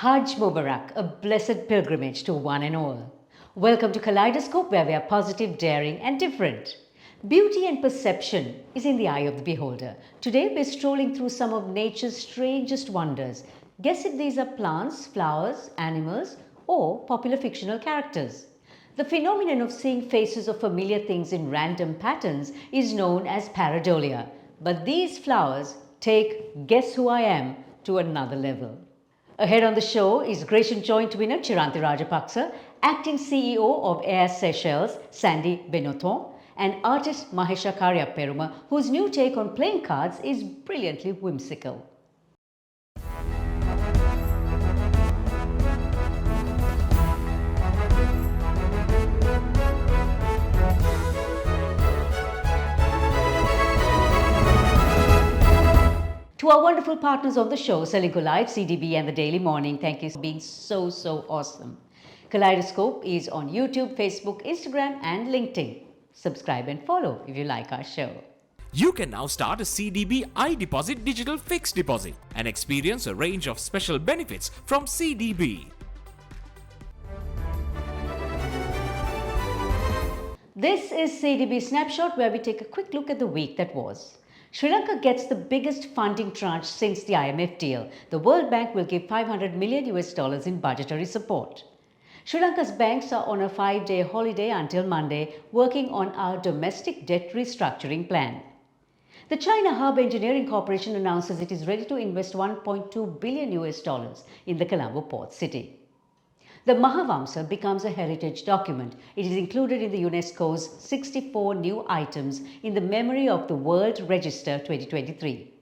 Hajj Mubarak, a blessed pilgrimage to one and all. Welcome to Kaleidoscope, where we are positive, daring, and different. Beauty and perception is in the eye of the beholder. Today, we're strolling through some of nature's strangest wonders. Guess if these are plants, flowers, animals, or popular fictional characters. The phenomenon of seeing faces of familiar things in random patterns is known as pareidolia. But these flowers take Guess Who I Am to another level. Ahead on the show is Gratian Joint winner Chiranti Rajapaksa, acting CEO of Air Seychelles Sandy Benoton, and artist Mahesha Karyaperuma, whose new take on playing cards is brilliantly whimsical. To our wonderful partners of the show, Srilanka Live, CDB and The Daily Morning, thank you for being so awesome. Kaleidoscope is on YouTube, Facebook, Instagram and LinkedIn. Subscribe and follow if you like our show. You can now start a CDB iDeposit digital fixed deposit and experience a range of special benefits from CDB. This is CDB Snapshot, where we take a quick look at the week that was. Sri Lanka gets the biggest funding tranche since the IMF deal. The World Bank will give $500 million in budgetary support. Sri Lanka's banks are on a 5-day holiday until Monday, working on our domestic debt restructuring plan. The China Hub Engineering Corporation announces it is ready to invest $1.2 billion in the Colombo port city. The Mahavamsa becomes a heritage document. It is included in the UNESCO's 64 new items in the Memory of the World Register 2023.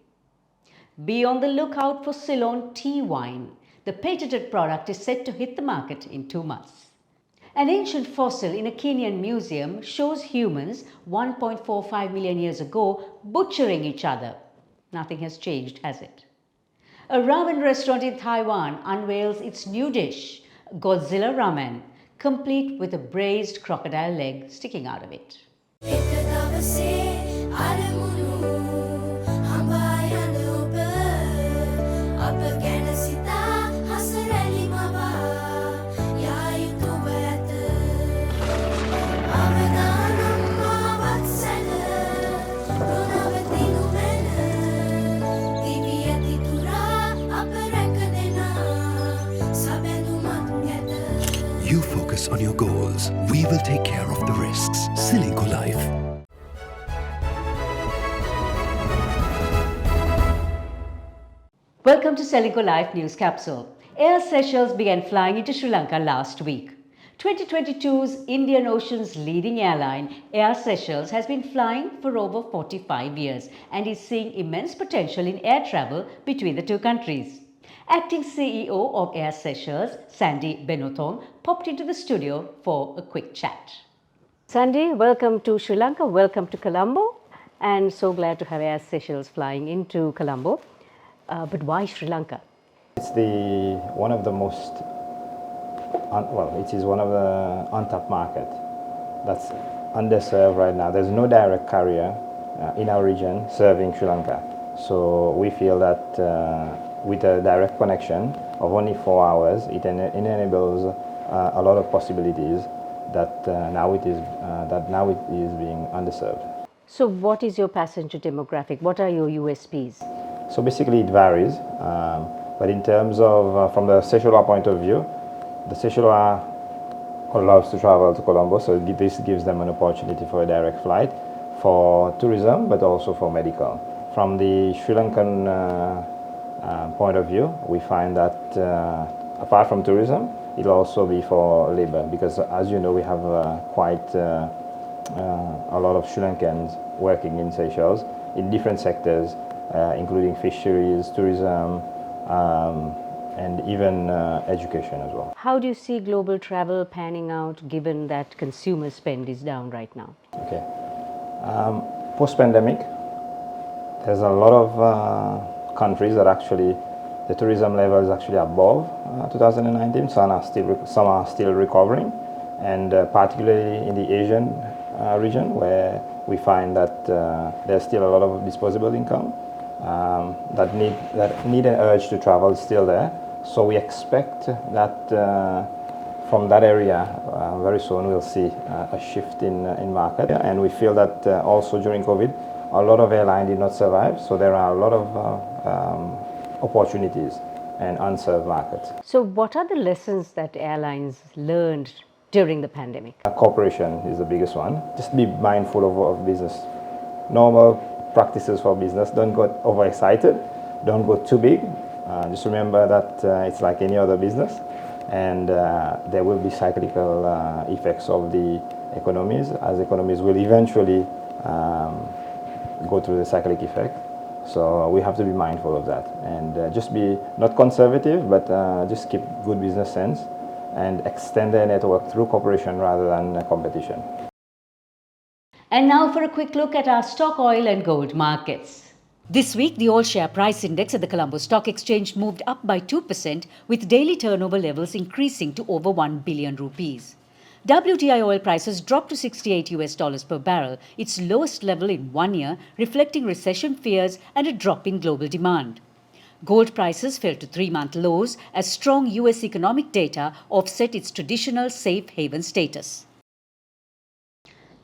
Be on the lookout for Ceylon tea wine. The patented product is set to hit the market in 2 months. An ancient fossil in a Kenyan museum shows humans 1.45 million years ago butchering each other. Nothing has changed, has it? A ramen restaurant in Taiwan unveils its new dish, Godzilla Ramen, complete with a braised crocodile leg sticking out of it. You focus on your goals. We will take care of the risks. Srilanka Life. Welcome to Srilanka Life News Capsule. Air Seychelles began flying into Sri Lanka last week. 2022's Indian Ocean's leading airline, Air Seychelles, has been flying for over 45 years and is seeing immense potential in air travel between the two countries. Acting CEO of Air Seychelles, Sandy Benoton, popped into the studio for a quick chat. Sandy, welcome to Sri Lanka, welcome to Colombo, and so glad to have Air Seychelles flying into Colombo. But why Sri Lanka? It's one of the most, it is one of the untapped market that's underserved right now. There's no direct carrier in our region serving Sri Lanka. So we feel that with a direct connection of only 4 hours, it enables a lot of possibilities that now it is being underserved. So what is your passenger demographic? What are your USPs? So basically it varies, but in terms of, from the Seychelles point of view, the Seychelles loves to travel to Colombo, so this gives them an opportunity for a direct flight for tourism, but also for medical. From the Sri Lankan point of view, we find that apart from tourism, it'll also be for labor, because as you know, we have quite a lot of Sri Lankans working in Seychelles in different sectors, including fisheries, tourism, and even education as well. How do you see global travel panning out given that consumer spend is down right now? Okay. Post-pandemic, there's a lot of countries that actually the tourism level is actually above 2019. Some are still recovering, and particularly in the Asian region, where we find that there's still a lot of disposable income that need an urge to travel is still there. So we expect that from that area, very soon we'll see a shift in market. And we feel that also during COVID, a lot of airlines did not survive. So there are a lot of opportunities and unserved markets. So, what are the lessons that airlines learned during the pandemic? Cooperation is the biggest one. Just be mindful of business. Normal practices for business. Don't get overexcited. Don't go too big. Just remember that it's like any other business, and there will be cyclical effects of the economies, as economies will eventually go through the cyclic effect. So we have to be mindful of that, and just be not conservative, but just keep good business sense and extend their network through cooperation rather than competition. And now for a quick look at our stock, oil and gold markets. This week, the all share price index at the Colombo Stock Exchange moved up by 2%, with daily turnover levels increasing to over 1 billion rupees. WTI oil prices dropped to $68 per barrel, its lowest level in 1 year, reflecting recession fears and a drop in global demand. Gold prices fell to 3-month lows as strong US economic data offset its traditional safe haven status.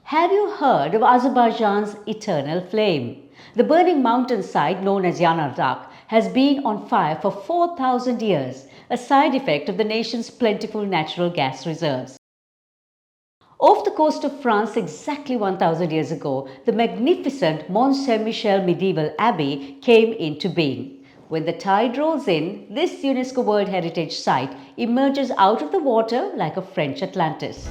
Have you heard of Azerbaijan's eternal flame? The burning mountainside known as Yanardaq has been on fire for 4,000 years, a side effect of the nation's plentiful natural gas reserves. Off the coast of France exactly 1,000 years ago, the magnificent Mont Saint-Michel medieval abbey came into being. When the tide rolls in, this UNESCO World Heritage Site emerges out of the water like a French Atlantis.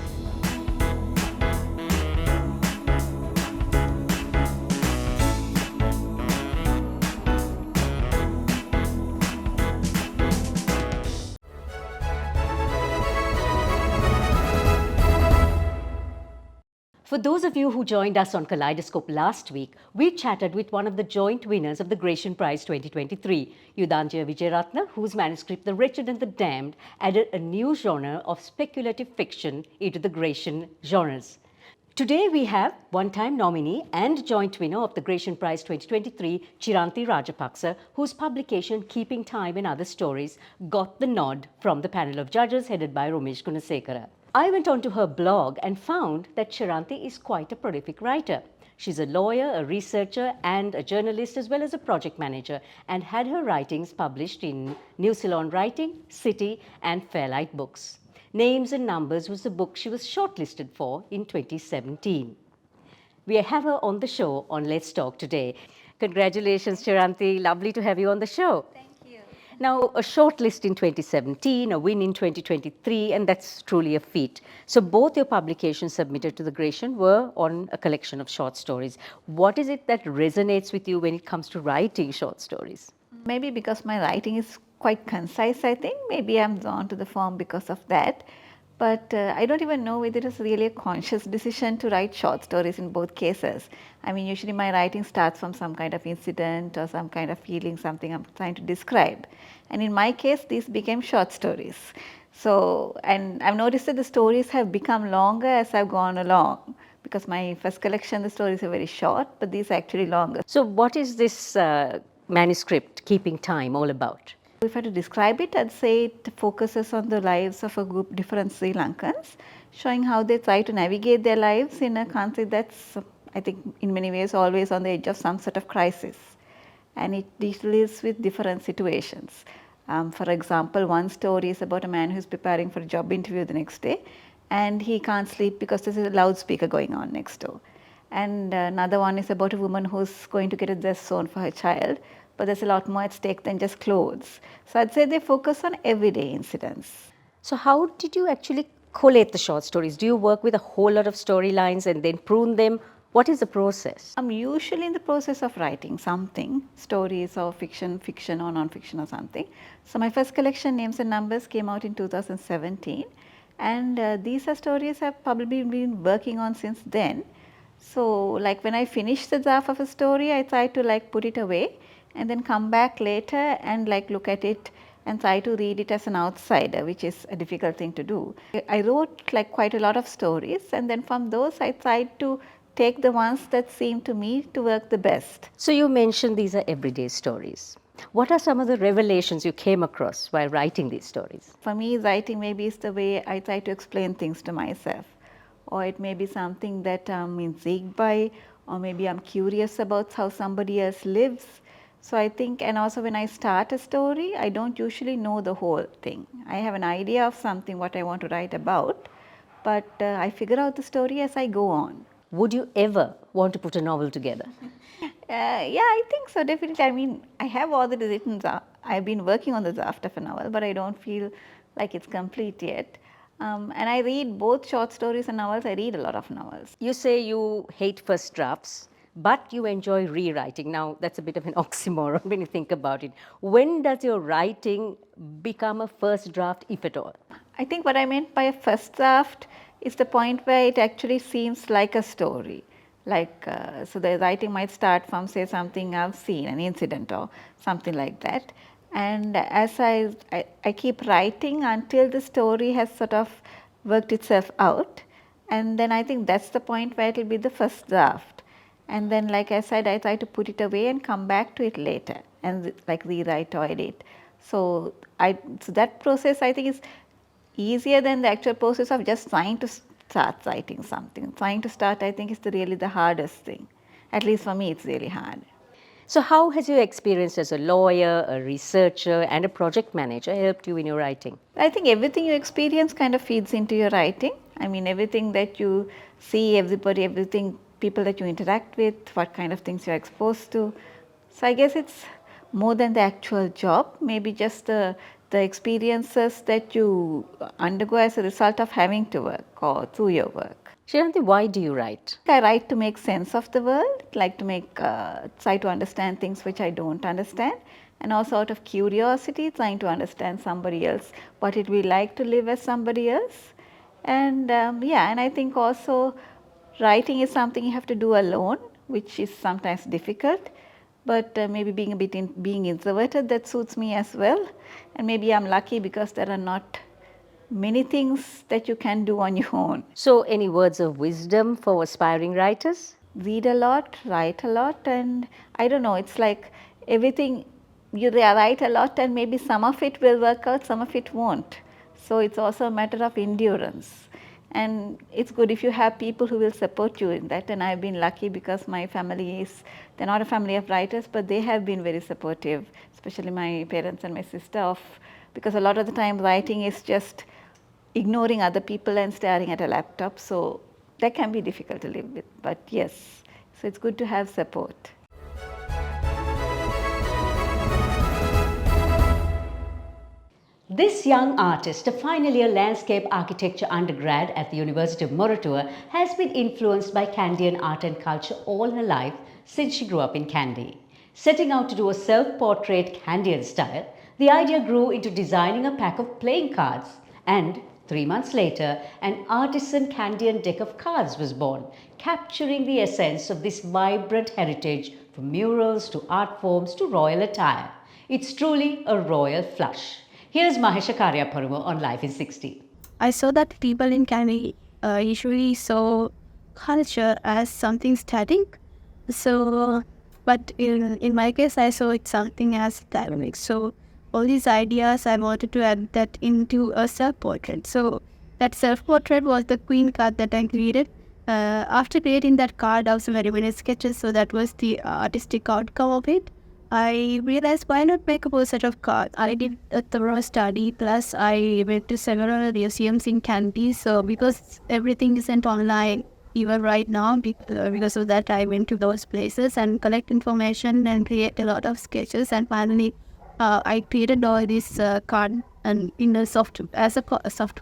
For those of you who joined us on Kaleidoscope last week, we chatted with one of the joint winners of the Gratian Prize 2023, Yudhanjaya Vijayaratna, whose manuscript The Wretched and the Damned added a new genre of speculative fiction into the Gratian genres. Today we have one-time nominee and joint winner of the Gratian Prize 2023, Chiranti Rajapaksa, whose publication Keeping Time and Other Stories got the nod from the panel of judges headed by Romesh Gunasekara. I went onto her blog and found that Chiranti is quite a prolific writer. She's a lawyer, a researcher, and a journalist, as well as a project manager, and had her writings published in New Ceylon Writing, City, and Fairlight Books. Names and Numbers was the book she was shortlisted for in 2017. We have her on the show on Let's Talk today. Congratulations, Chiranti. Lovely to have you on the show. Thank you. Now, a shortlist in 2017, a win in 2023, and that's truly a feat. So both your publications submitted to the Gratian were on a collection of short stories. What is it that resonates with you when it comes to writing short stories? Maybe because my writing is quite concise, I think. Maybe I'm drawn to the form because of that. But I don't even know whether it was really a conscious decision to write short stories in both cases. I mean, usually my writing starts from some kind of incident or some kind of feeling, something I'm trying to describe. And in my case, these became short stories. So, and I've noticed that the stories have become longer as I've gone along. Because my first collection, the stories are very short, but these are actually longer. So what is this manuscript, Keeping Time, all about? If I had to describe it, I'd say it focuses on the lives of a group of different Sri Lankans, showing how they try to navigate their lives in a country that's, I think, in many ways always on the edge of some sort of crisis. And it deals with different situations. For example, one story is about a man who's preparing for a job interview the next day, and he can't sleep because there's a loudspeaker going on next door. And another one is about a woman who's going to get a dress sewn for her child, but there's a lot more at stake than just clothes. So I'd say they focus on everyday incidents. So how did you actually collate the short stories? Do you work with a whole lot of storylines and then prune them? What is the process? I'm usually in the process of writing something, stories or fiction or non-fiction or something. So my first collection, Names and Numbers, came out in 2017. And these are stories I've probably been working on since then. So like when I finish the draft of a story, I try to like put it away and then come back later and like look at it and try to read it as an outsider, which is a difficult thing to do. I wrote like quite a lot of stories, and then from those I tried to take the ones that seem to me to work the best. So you mentioned these are everyday stories. What are some of the revelations you came across while writing these stories? For me, writing maybe is the way I try to explain things to myself, or it may be something that I'm intrigued by, or maybe I'm curious about how somebody else lives. So I think, and also when I start a story, I don't usually know the whole thing. I have an idea of something what I want to write about, but I figure out the story as I go on. Would you ever want to put a novel together? Yeah, I think so, definitely. I mean, I have already written, I've been working on the draft of a novel, but I don't feel like it's complete yet. And I read both short stories and novels. I read a lot of novels. You say you hate first drafts, but you enjoy rewriting. Now, that's a bit of an oxymoron when you think about it. When does your writing become a first draft, if at all? I think what I meant by a first draft is the point where it actually seems like a story. Like, so the writing might start from, say, something I've seen, an incident or something like that. And as I keep writing until the story has sort of worked itself out. And then I think that's the point where it will be the first draft. And then, like I said, I try to put it away and come back to it later and like rewrite or edit. So that process I think is easier than the actual process of just trying to start writing something. Trying to start, I think, is really the hardest thing. At least for me, it's really hard. So, how has your experience as a lawyer, a researcher, and a project manager helped you in your writing? I think everything you experience kind of feeds into your writing. I mean, everything that you see, everybody, everything, people that you interact with, what kind of things you're exposed to. So, I guess it's more than the actual job, maybe just the experiences that you undergo as a result of having to work or through your work. Shrilanti, why do you write? I write to make sense of the world, like to try to understand things which I don't understand, and also out of curiosity, trying to understand somebody else, what it will be like to live as somebody else. And and I think also writing is something you have to do alone, which is sometimes difficult. But maybe being introverted, that suits me as well. And maybe I'm lucky because there are not many things that you can do on your own. So, any words of wisdom for aspiring writers? Read a lot, write a lot, and I don't know, it's like everything, you write a lot and maybe some of it will work out, some of it won't. So it's also a matter of endurance. And it's good if you have people who will support you in that. And I've been lucky because my family they're not a family of writers, but they have been very supportive, especially my parents and my sister, because a lot of the time writing is just ignoring other people and staring at a laptop. So that can be difficult to live with. But yes, so it's good to have support. This young artist, a final year landscape architecture undergrad at the University of Moratuwa, has been influenced by Kandyan art and culture all her life since she grew up in Kandy. Setting out to do a self-portrait Kandyan style, the idea grew into designing a pack of playing cards, and 3 months later, an artisan Kandyan deck of cards was born, capturing the essence of this vibrant heritage from murals to art forms to royal attire. It's truly a royal flush. Here's Mahesha Karyaparumo on Life in 60. I saw that people in Canada usually saw culture as something static. So, but in my case, I saw it something as dynamic. So, all these ideas, I wanted to add that into a self-portrait. So, that self-portrait was the queen card that I created. After creating that card, I was very many sketches. So, that was the artistic outcome of it. I realized why not make a full set of cards. I did a thorough study, plus I went to several museums in Kandy. So because everything isn't online even right now, because of that I went to those places and collect information and create a lot of sketches. And finally I created all this card and in a soft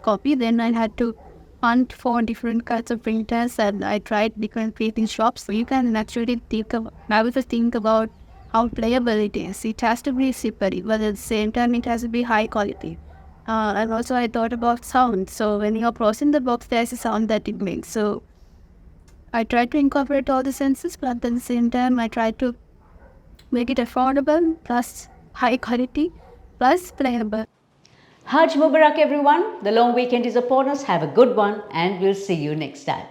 copy. Then I had to hunt for different kinds of printers, and I tried different printing shops. So you can actually think about how playable it is. It has to be slippery, but at the same time it has to be high quality. And also I thought about sound. So when you're crossing the box, there's a sound that it makes. So I tried to incorporate all the senses, but at the same time I tried to make it affordable, plus high quality, plus playable. Hajj Mubarak everyone. The long weekend is upon us. Have a good one and we'll see you next time.